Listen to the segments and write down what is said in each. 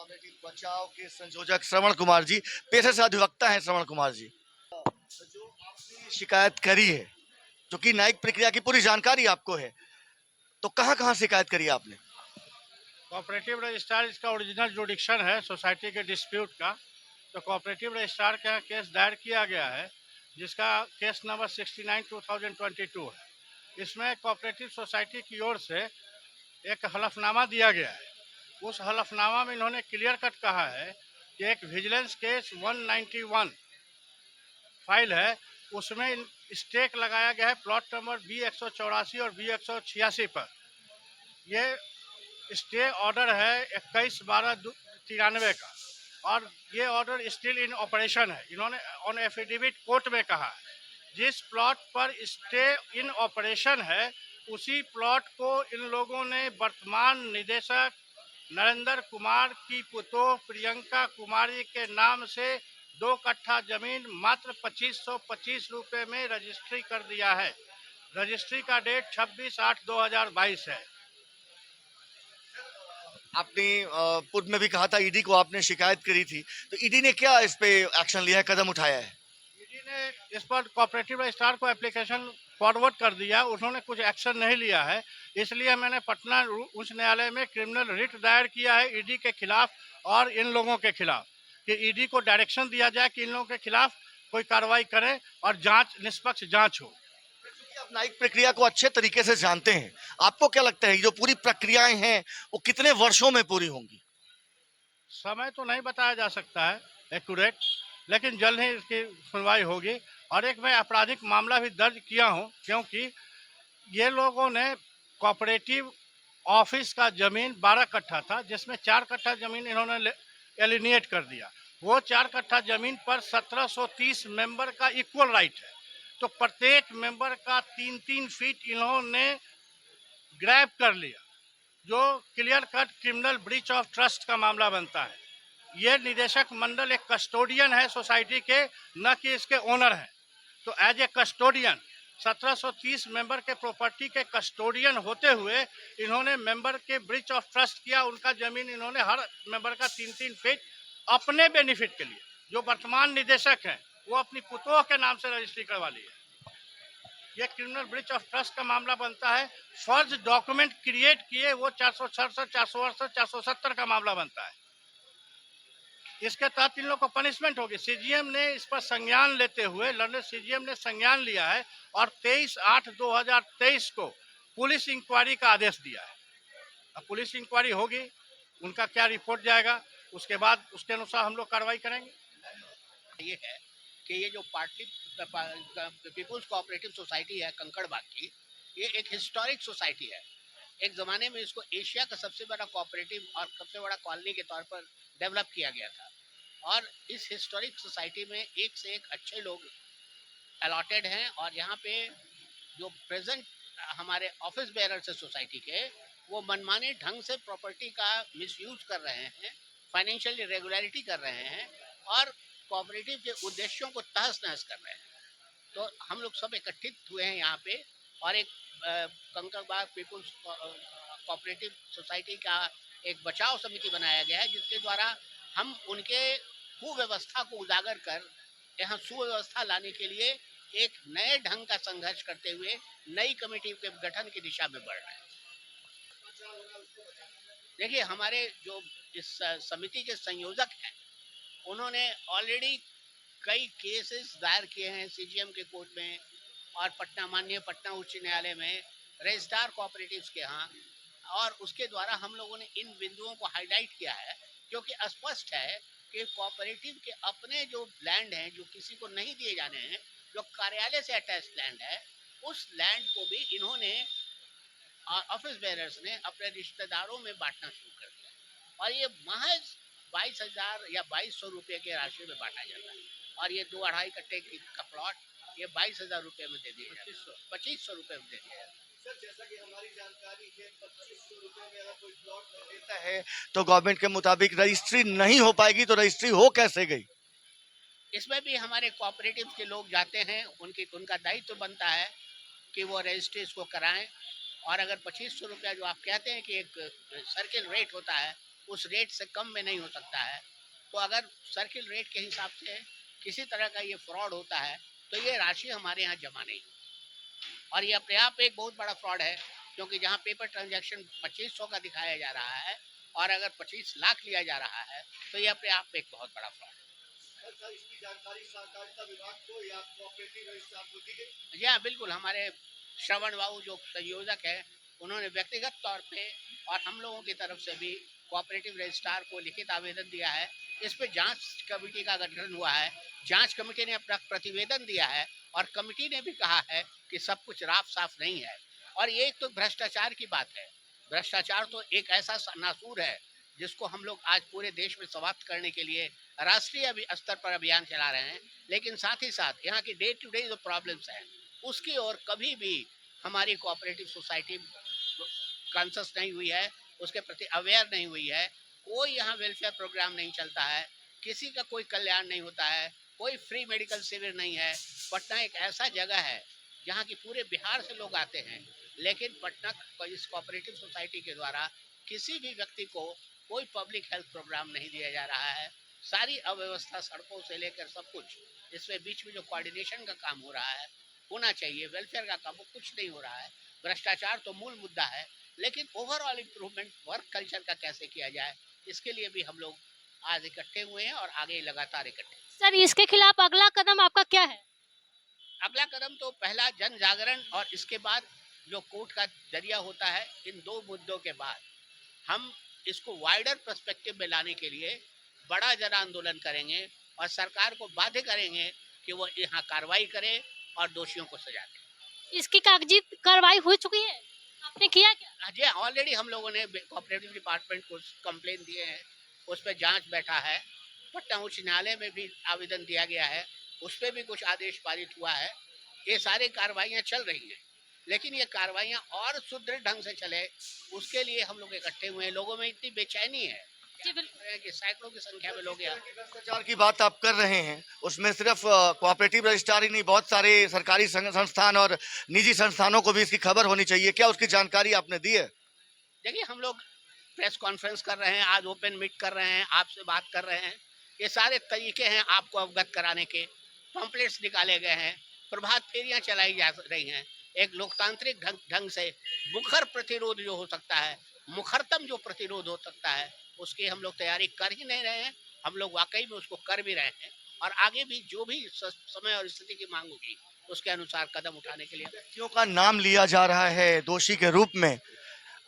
Cooperative बचाव के संयोजक श्रवण कुमार जी, पेशे से अधिवक्ता हैं श्रवण कुमार जी। जो आपने शिकायत करी है, जो कि न्यायिक प्रक्रिया की पूरी जानकारी आपको है, तो कहाँ कहाँ शिकायत करी आपने? कोऑपरेटिव रजिस्ट्रार इसका ओरिजिनल जुडिक्शन है सोसाइटी के डिस्प्यूट का। तो कोऑपरेटिव रजिस्ट्रार के यहाँ केस दायर किया गया है, जिसका केस नंबर 69/2022 है। इसमें कोऑपरेटिव सोसाइटी की ओर से एक हलफनामा दिया गया है। उस हलफनामा में इन्होंने क्लियर कट कहा है कि एक विजिलेंस केस 191 फाइल है, उसमें स्टेक लगाया गया है प्लॉट नंबर B184 और B186 पर। ये स्टे ऑर्डर है 21/12/93 का, और ये ऑर्डर स्टिल इन ऑपरेशन है। इन्होंने ऑन एफिडेविट कोर्ट में कहा है जिस प्लॉट पर स्टे इन ऑपरेशन है उसी प्लॉट को इन लोगों ने वर्तमान निदेशक नरेंद्र कुमार की पुतोह प्रियंका कुमारी के नाम से 2 कट्ठा जमीन मात्र 2525 रुपये में रजिस्ट्री कर दिया है। रजिस्ट्री का डेट 26/8/2022 है। आपने पूर्व में भी कहा था ईडी को आपने शिकायत करी थी, तो ईडी ने क्या इस पे एक्शन लिया है, कदम उठाया है? ईडी ने इस पर कोऑपरेटिव रजिस्ट्रार को एप्लीकेशन फॉरवर्ड कर दिया, उन्होंने कुछ एक्शन नहीं लिया है। इसलिए मैंने पटना उच्च न्यायालय में क्रिमिनल रिट दायर किया है ईडी के खिलाफ और इन लोगों के खिलाफ, कि ईडी को डायरेक्शन दिया जाए कि इन लोगों के खिलाफ कोई कार्रवाई करें और जांच निष्पक्ष जांच हो। आप न्यायिक प्रक्रिया को अच्छे तरीके से जानते हैं, आपको क्या लगता है जो पूरी प्रक्रियाएं हैं वो कितने वर्षों में पूरी होंगी? समय तो नहीं बताया जा सकता है एक्यूरेट, लेकिन जल्द ही इसकी सुनवाई होगी। और एक मैं आपराधिक मामला भी दर्ज किया हूं, क्योंकि ये लोगों ने कोऑपरेटिव ऑफिस का जमीन 12 कट्ठा था, जिसमें 4 कट्ठा जमीन इन्होंने एलिनिएट कर दिया। वो 4 कट्ठा जमीन पर 1730 मेंबर का इक्वल राइट है। तो प्रत्येक मेंबर का 3-3 फीट इन्होंने ग्रैब कर लिया, जो clear cut criminal breach of trust का मामला बनता है। ये निदेशक मंडल एक कस्टोडियन है सोसाइटी के, न कि इसके ओनर हैं। तो एज ए कस्टोडियन 1730 मेंबर के प्रॉपर्टी के कस्टोडियन होते हुए इन्होंने मेंबर के ब्रीच ऑफ ट्रस्ट किया। उनका जमीन इन्होंने हर मेंबर का 3-3 फीट अपने बेनिफिट के लिए, जो वर्तमान निदेशक हैं, वो अपनी पुतोह के नाम से रजिस्ट्री करवा ली है। ये क्रिमिनल ब्रीच ऑफ ट्रस्ट का मामला बनता है। फर्ज डॉक्यूमेंट क्रिएट किए, वो 466, 468, 470 का मामला बनता है। इसके तहत इन लोग को पनिशमेंट होगी। सीजीएम ने इस पर संज्ञान लेते हुए, लंदन सीजीएम ने संज्ञान लिया है और 23/8/2023 को पुलिस इंक्वायरी का आदेश दिया है। अब पुलिस इंक्वायरी होगी, उनका क्या रिपोर्ट जाएगा, उसके बाद उसके अनुसार हम लोग कार्रवाई करेंगे। ये है कि ये जो पार्टी पीपुल्स कोऑपरेटिव सोसाइटी है कंकड़बाग की, ये एक हिस्टोरिक सोसाइटी है। एक ज़माने में इसको एशिया का सबसे बड़ा कोऑपरेटिव और सबसे बड़ा कॉलोनी के तौर पर डेवलप किया गया था। और इस हिस्टोरिक सोसाइटी में एक से एक अच्छे लोग अलॉटेड हैं। और यहाँ पे जो प्रेजेंट हमारे ऑफिस बेयरर्स है सोसाइटी के, वो मनमाने ढंग से प्रॉपर्टी का मिसयूज कर रहे हैं, फाइनेंशियल इरेगुलरिटी कर रहे हैं और कोऑपरेटिव के उद्देश्यों को तहस नहस कर रहे हैं। तो हम लोग सब एकत्रित हुए हैं यहाँ पे, और एक कंकड़बाग पीपुल्स कोऑपरेटिव सोसाइटी का एक बचाव समिति बनाया गया है, जिसके द्वारा हम उनके कुव्यवस्था को उजागर कर यहाँ सुव्यवस्था लाने के लिए एक नए ढंग का संघर्ष करते हुए नई कमेटी के गठन की दिशा में बढ़ रहे हैं। देखिए, हमारे जो इस समिति के संयोजक हैं, उन्होंने ऑलरेडी कई केसेस दायर किए हैं सीजीएम के कोर्ट में और माननीय पटना उच्च न्यायालय में रजिस्ट्रार कोऑपरेटिव्स के यहाँ। और उसके द्वारा हम लोगों ने इन बिंदुओं को हाईलाइट किया है, क्योंकि स्पष्ट है कि कोऑपरेटिव के अपने जो लैंड हैं, जो किसी को नहीं दिए जाने हैं, जो कार्यालय से अटैच लैंड है, उस लैंड को भी इन्होंने ऑफिस बेयरर्स ने अपने रिश्तेदारों में बांटना शुरू कर दिया। और ये महज 22,000 या 2,200 रुपये के राशि में बांटा जाता है। और ये 2-2.5 कट्टे का प्लॉट ये 22,000 रुपये में दे दिया जाता है, 2,500 रुपये में दे दिया जाता है। सर, जैसा कि हमारी जानकारी है, 2500 रुपए में अगर कोई प्लॉट लेता है तो गवर्नमेंट के मुताबिक रजिस्ट्री नहीं हो पाएगी, तो रजिस्ट्री हो कैसे गई? इसमें भी हमारे कोऑपरेटिव के लोग जाते हैं, उनका दायित्व बनता है कि वो रजिस्ट्री इसको कराएं। और अगर 2,500 रुपया जो आप कहते हैं कि एक सर्किल रेट होता है, उस रेट से कम में नहीं हो सकता है। तो अगर सर्किल रेट के हिसाब से किसी तरह का ये फ्रॉड होता है तो ये राशि हमारे यहाँ जमा नहीं होती। और ये अपने आप एक बहुत बड़ा फ्रॉड है, क्योंकि जहाँ पेपर ट्रांजैक्शन 2500 का दिखाया जा रहा है और अगर 25 लाख लिया जा रहा है तो ये अपने आप एक बहुत बड़ा फ्रॉड है। इसकी जानकारी सहकारिता विभाग को या कोऑपरेटिव रजिस्ट्रार को दी गई? जी हाँ, बिल्कुल। हमारे श्रवण बाबू जो संयोजक है उन्होंने व्यक्तिगत तौर पे और हम लोगों की तरफ से भी कोऑपरेटिव रजिस्ट्रार को लिखित आवेदन दिया है। इस पे जांच कमेटी का गठन हुआ है, जांच कमेटी ने अपना प्रतिवेदन दिया है और कमेटी ने भी कहा है कि सब कुछ राफ साफ नहीं है। और ये तो भ्रष्टाचार की बात है। भ्रष्टाचार तो एक ऐसा नासूर है जिसको हम लोग आज पूरे देश में समाप्त करने के लिए राष्ट्रीय स्तर पर अभियान चला रहे हैं। लेकिन साथ ही साथ यहाँ की डे टू डे जो प्रॉब्लम्स हैं उसकी ओर कभी भी हमारी कोऑपरेटिव सोसाइटी कॉन्शस नहीं हुई है, उसके प्रति अवेयर नहीं हुई है। कोई यहाँ वेलफेयर प्रोग्राम नहीं चलता है, किसी का कोई कल्याण नहीं होता है, कोई फ्री मेडिकल शिविर नहीं है। पटना एक ऐसा जगह है जहाँ की पूरे बिहार से लोग आते हैं, लेकिन पटना इस कोऑपरेटिव सोसाइटी के द्वारा किसी भी व्यक्ति को कोई पब्लिक हेल्थ प्रोग्राम नहीं दिया जा रहा है। सारी अव्यवस्था सड़कों से लेकर सब कुछ, इसमें बीच में जो कोऑर्डिनेशन का काम हो रहा है होना चाहिए, वेलफेयर का काम, वो कुछ नहीं हो रहा है। भ्रष्टाचार तो मूल मुद्दा है, लेकिन ओवरऑल इम्प्रूवमेंट वर्क कल्चर का कैसे किया जाए, इसके लिए भी हम लोग आज इकट्ठे हुए हैं और आगे लगातार इकट्ठे। सर, इसके खिलाफ अगला कदम आपका क्या है? अगला कदम तो पहला जन जागरण और इसके बाद जो कोर्ट का जरिया होता है। इन दो मुद्दों के बाद हम इसको वाइडर पर्सपेक्टिव में लाने के लिए बड़ा जन आंदोलन करेंगे और सरकार को बाध्य करेंगे कि वो यहाँ कार्रवाई करे और दोषियों को सजा दे। इसकी कागजी कार्रवाई हो चुकी है, आपने किया क्या? जी, ऑलरेडी हम लोगों ने कोऑपरेटिव डिपार्टमेंट को कंप्लेन दिए हैं, उस पर जांच बैठा है। पटना उच्च न्यायालय में भी आवेदन दिया गया है, उस पर भी कुछ आदेश पारित हुआ है। ये सारी कार्रवाइयाँ चल रही हैं, लेकिन ये कार्रवाइयाँ और सुदृढ़ ढंग से चले उसके लिए हम लोग इकट्ठे हुए हैं। लोगों में इतनी बेचैनी है जी बिल्कुल। कि सैकड़ों की संख्या में लोग यहाँ। भ्रष्टाचार की बात आप कर रहे हैं, उसमें सिर्फ कोऑपरेटिव रजिस्ट्रार ही नहीं, बहुत सारे सरकारी संस्थान और निजी संस्थानों को भी इसकी खबर होनी चाहिए। क्या उसकी जानकारी आपने दी है? देखिए, हम लोग प्रेस कॉन्फ्रेंस कर रहे हैं, आज ओपन मीट कर रहे हैं, आपसे बात कर रहे हैं। ये सारे तरीके हैं आपको अवगत कराने के। पम्पलेट्स निकाले गए हैं, प्रभात फेरियां चलाई जा रही हैं। एक लोकतांत्रिक ढंग से मुखर प्रतिरोध जो हो सकता है, मुखरतम जो प्रतिरोध हो सकता है, उसकी हम लोग तैयारी कर ही नहीं रहे हैं। हम लोग वाकई में उसको कर भी रहे हैं और आगे भी जो भी समय और स्थिति की मांग होगी उसके अनुसार कदम उठाने के लिए। व्यक्तियों का नाम लिया जा रहा है दोषी के रूप में,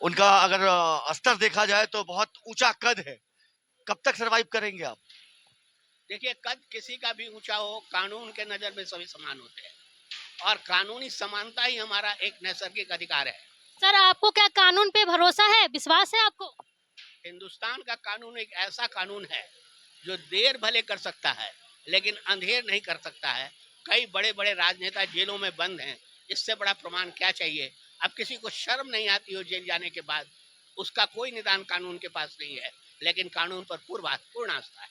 उनका अगर स्तर देखा जाए तो बहुत ऊंचा कद है। कब तक सरवाइव करेंगे आप? देखिए, कद किसी का भी ऊंचा हो, कानून के नजर में सभी समान होते हैं और कानूनी समानता ही हमारा एक नैसर्गिक अधिकार है। सर, आपको क्या कानून पे भरोसा है, विश्वास है आपको? हिंदुस्तान का कानून एक ऐसा कानून है जो देर भले कर सकता है लेकिन अंधेर नहीं कर सकता है। कई बड़े बड़े राजनेता जेलों में बंद हैं, इससे बड़ा प्रमाण क्या चाहिए? अब किसी को शर्म नहीं आती हो जेल जाने के बाद, उसका कोई निदान कानून के पास नहीं है, लेकिन कानून पर पूर्ण आस्था है।